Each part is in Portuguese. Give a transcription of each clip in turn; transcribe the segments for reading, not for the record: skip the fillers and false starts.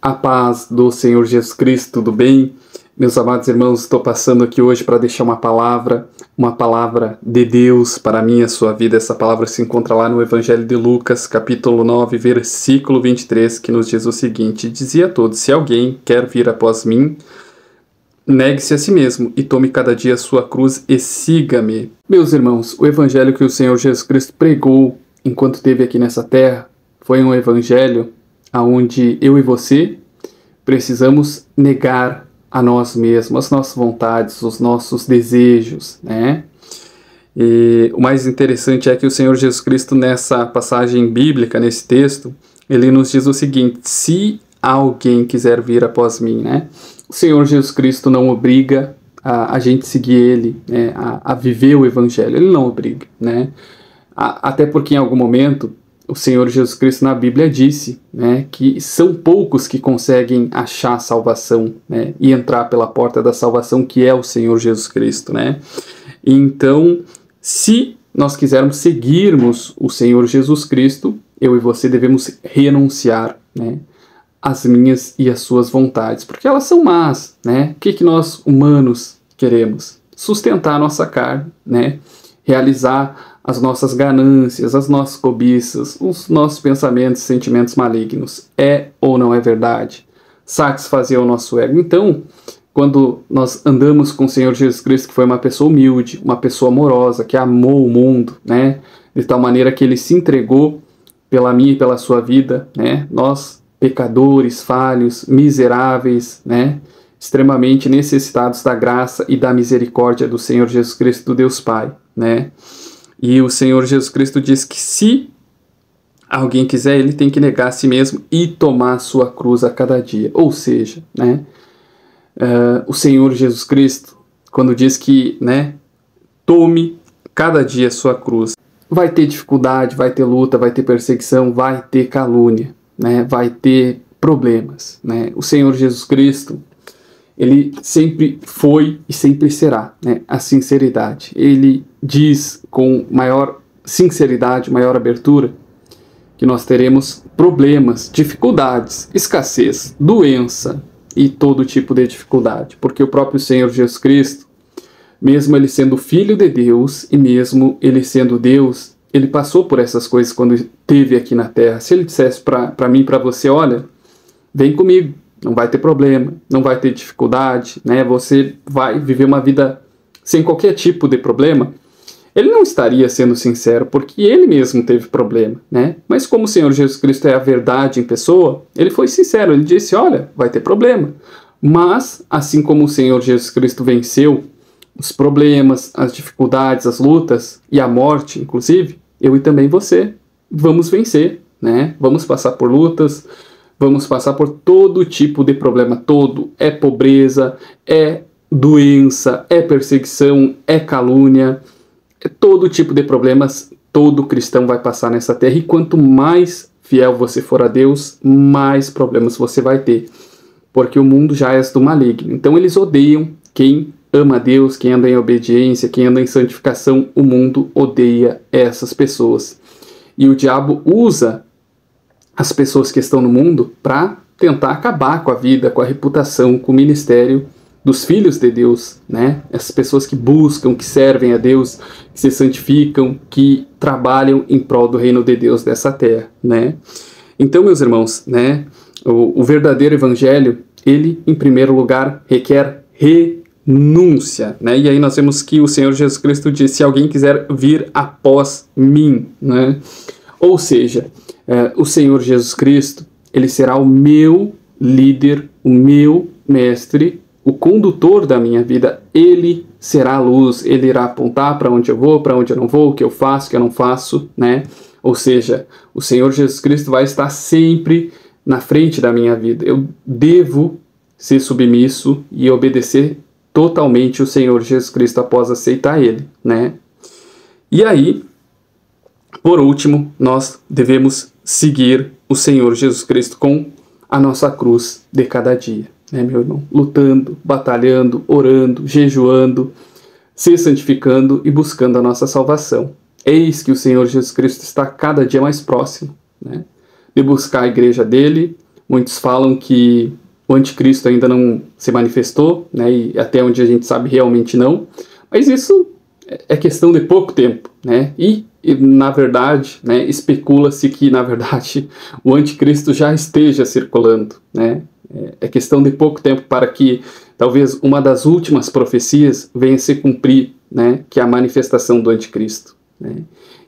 A paz do Senhor Jesus Cristo, tudo bem? Meus amados irmãos, estou passando aqui hoje para deixar uma palavra de Deus para mim e a sua vida. Essa palavra se encontra lá no Evangelho de Lucas, capítulo 9, versículo 23, que nos diz o seguinte: dizia a todos, se alguém quer vir após mim, negue-se a si mesmo e tome cada dia a sua cruz e siga-me. Meus irmãos, o Evangelho que o Senhor Jesus Cristo pregou enquanto esteve aqui nessa terra foi um Evangelho onde eu e você precisamos negar a nós mesmos, as nossas vontades, os nossos desejos, né? E o mais interessante é que o Senhor Jesus Cristo, nessa passagem bíblica, nesse texto, ele nos diz o seguinte: se alguém quiser vir após mim, né? O Senhor Jesus Cristo não obriga a gente seguir ele, né? a viver o Evangelho, ele não obriga, né? Até porque em algum momento o Senhor Jesus Cristo na Bíblia disse, né, que são poucos que conseguem achar a salvação, né, e entrar pela porta da salvação, que é o Senhor Jesus Cristo, né? Então, se nós quisermos seguirmos o Senhor Jesus Cristo, eu e você devemos renunciar, né, às minhas e às suas vontades, porque elas são más, né? O que nós humanos queremos? Sustentar a nossa carne, né? Realizar as nossas ganâncias, as nossas cobiças, os nossos pensamentos e sentimentos malignos. É ou não é verdade? Satisfazer o nosso ego. Então, quando nós andamos com o Senhor Jesus Cristo, que foi uma pessoa humilde, uma pessoa amorosa, que amou o mundo, né? De tal maneira que ele se entregou pela minha e pela sua vida, né? Nós, pecadores, falhos, miseráveis, né? Extremamente necessitados da graça e da misericórdia do Senhor Jesus Cristo, do Deus Pai, né? E o Senhor Jesus Cristo diz que se alguém quiser, ele tem que negar a si mesmo e tomar a sua cruz a cada dia. Ou seja, né, o Senhor Jesus Cristo, quando diz que, né, tome cada dia a sua cruz, vai ter dificuldade, vai ter luta, vai ter perseguição, vai ter calúnia, né, vai ter problemas, né? O Senhor Jesus Cristo, ele sempre foi e sempre será, né, a sinceridade. Ele diz com maior sinceridade, maior abertura, que nós teremos problemas, dificuldades, escassez, doença e todo tipo de dificuldade. Porque o próprio Senhor Jesus Cristo, mesmo ele sendo filho de Deus e mesmo ele sendo Deus, ele passou por essas coisas quando esteve aqui na terra. Se ele dissesse para mim e para você, olha, vem comigo, não vai ter problema, não vai ter dificuldade, né? Você vai viver uma vida sem qualquer tipo de problema. Ele não estaria sendo sincero, porque ele mesmo teve problema, né? Mas como o Senhor Jesus Cristo é a verdade em pessoa, ele foi sincero, ele disse, olha, vai ter problema. Mas, assim como o Senhor Jesus Cristo venceu os problemas, as dificuldades, as lutas e a morte, inclusive, eu e também você vamos vencer, né? Vamos passar por lutas, vamos passar por todo tipo de problema, é pobreza, é doença, é perseguição, é calúnia, é todo tipo de problemas, todo cristão vai passar nessa terra, e quanto mais fiel você for a Deus, mais problemas você vai ter, porque o mundo já é do maligno. Então eles odeiam quem ama a Deus, quem anda em obediência, quem anda em santificação. O mundo odeia essas pessoas, e o diabo usa as pessoas que estão no mundo para tentar acabar com a vida, com a reputação, com o ministério dos filhos de Deus, né? Essas pessoas que buscam, que servem a Deus, que se santificam, que trabalham em prol do reino de Deus dessa terra, né? Então, meus irmãos, né, o verdadeiro evangelho, ele, em primeiro lugar, requer renúncia, né? E aí nós vemos que o Senhor Jesus Cristo disse, se alguém quiser vir após mim, né? Ou seja, o Senhor Jesus Cristo, ele será o meu líder, o meu mestre, o condutor da minha vida. Ele será a luz, ele irá apontar para onde eu vou, para onde eu não vou, o que eu faço, o que eu não faço, né? Ou seja, o Senhor Jesus Cristo vai estar sempre na frente da minha vida. Eu devo ser submisso e obedecer totalmente o Senhor Jesus Cristo após aceitar ele, né? E aí, por último, nós devemos seguir o Senhor Jesus Cristo com a nossa cruz de cada dia, né, meu irmão? Lutando, batalhando, orando, jejuando, se santificando e buscando a nossa salvação. Eis que o Senhor Jesus Cristo está cada dia mais próximo, né, de buscar a igreja dele, Muitos falam que o anticristo ainda não se manifestou, né? E até onde a gente sabe realmente não. Mas isso é questão de pouco tempo, né? E na verdade, né, especula-se que, na verdade, o anticristo já esteja circulando, né? É questão de pouco tempo para que talvez uma das últimas profecias venha se cumprir, né? Que é a manifestação do anticristo, né?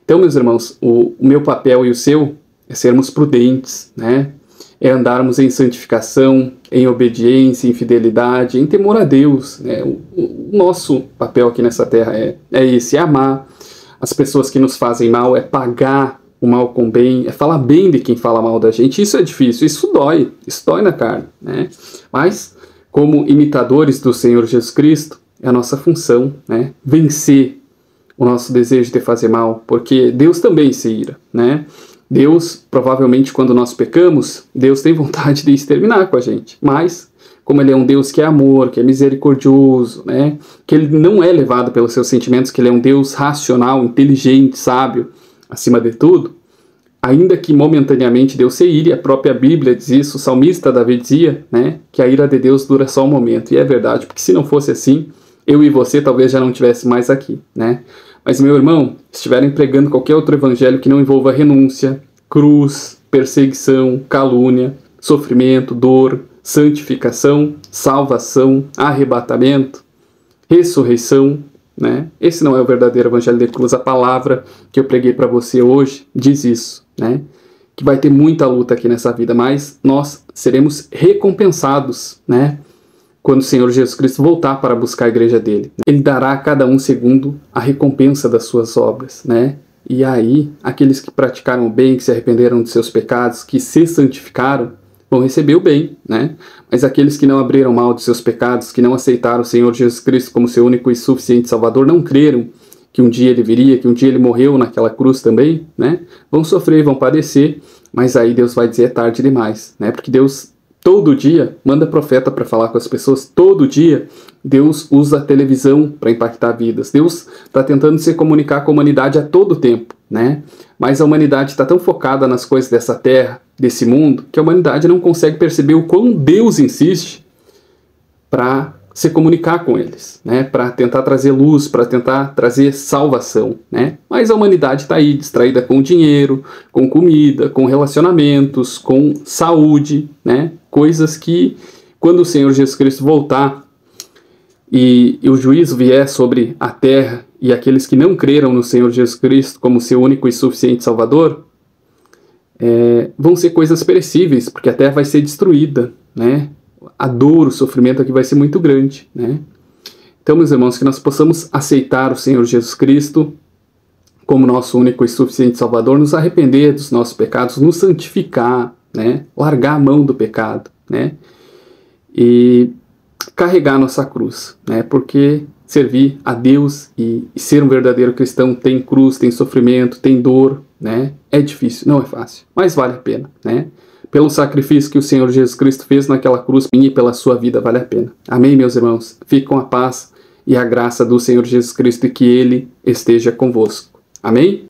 Então, meus irmãos, o meu papel e o seu é sermos prudentes, né? É andarmos em santificação, em obediência, em fidelidade, em temor a Deus, né? O nosso papel aqui nessa terra é esse, é amar as pessoas que nos fazem mal, é pagar o mal com bem, é falar bem de quem fala mal da gente. Isso é difícil, isso dói na carne, né? Mas, como imitadores do Senhor Jesus Cristo, é a nossa função, né? Vencer o nosso desejo de fazer mal, porque Deus também se ira, né? Deus, provavelmente, quando nós pecamos, Deus tem vontade de exterminar com a gente, mas como Ele é um Deus que é amor, que é misericordioso, né? Que Ele não é levado pelos seus sentimentos, que Ele é um Deus racional, inteligente, sábio, acima de tudo, ainda que momentaneamente Deus se ire, a própria Bíblia diz isso, o salmista Davi dizia, né? Que a ira de Deus dura só um momento, e é verdade, porque se não fosse assim, eu e você talvez já não estivesse mais aqui, né? Mas, meu irmão, se estiverem pregando qualquer outro evangelho que não envolva renúncia, cruz, perseguição, calúnia, sofrimento, dor, santificação, salvação, arrebatamento, ressurreição, né? Esse não é o verdadeiro evangelho de cruz. A palavra que eu preguei para você hoje diz isso, né? Que vai ter muita luta aqui nessa vida, mas nós seremos recompensados, né? Quando o Senhor Jesus Cristo voltar para buscar a igreja dele. Ele dará a cada um segundo a recompensa das suas obras, né? E aí, aqueles que praticaram o bem, que se arrependeram de seus pecados, que se santificaram, vão receber o bem, né? Mas aqueles que não abriram mão de seus pecados, que não aceitaram o Senhor Jesus Cristo como seu único e suficiente Salvador, não creram que um dia ele viria, que um dia ele morreu naquela cruz também, né? Vão sofrer, vão padecer, mas aí Deus vai dizer é tarde demais, né? Porque Deus todo dia manda profeta para falar com as pessoas, todo dia Deus usa a televisão para impactar vidas. Deus está tentando se comunicar com a humanidade a todo tempo, né? Mas a humanidade está tão focada nas coisas dessa terra, desse mundo, que a humanidade não consegue perceber o quão Deus insiste para se comunicar com eles, né? Para tentar trazer luz, para tentar trazer salvação, né? Mas a humanidade está aí distraída com dinheiro, com comida, com relacionamentos, com saúde, né? Coisas que, quando o Senhor Jesus Cristo voltar e o juízo vier sobre a terra e aqueles que não creram no Senhor Jesus Cristo como seu único e suficiente Salvador, vão ser coisas perecíveis, porque a terra vai ser destruída, né? A dor, o sofrimento aqui vai ser muito grande, né? Então, meus irmãos, que nós possamos aceitar o Senhor Jesus Cristo como nosso único e suficiente Salvador, nos arrepender dos nossos pecados, nos santificar, né? Largar a mão do pecado, né? E carregar nossa cruz, né? Porque servir a Deus e ser um verdadeiro cristão tem cruz, tem sofrimento, tem dor, né? É difícil, não é fácil, mas vale a pena, né? Pelo sacrifício que o Senhor Jesus Cristo fez naquela cruz e pela sua vida vale a pena. Amém, meus irmãos? Fique com a paz e a graça do Senhor Jesus Cristo e que Ele esteja convosco. Amém?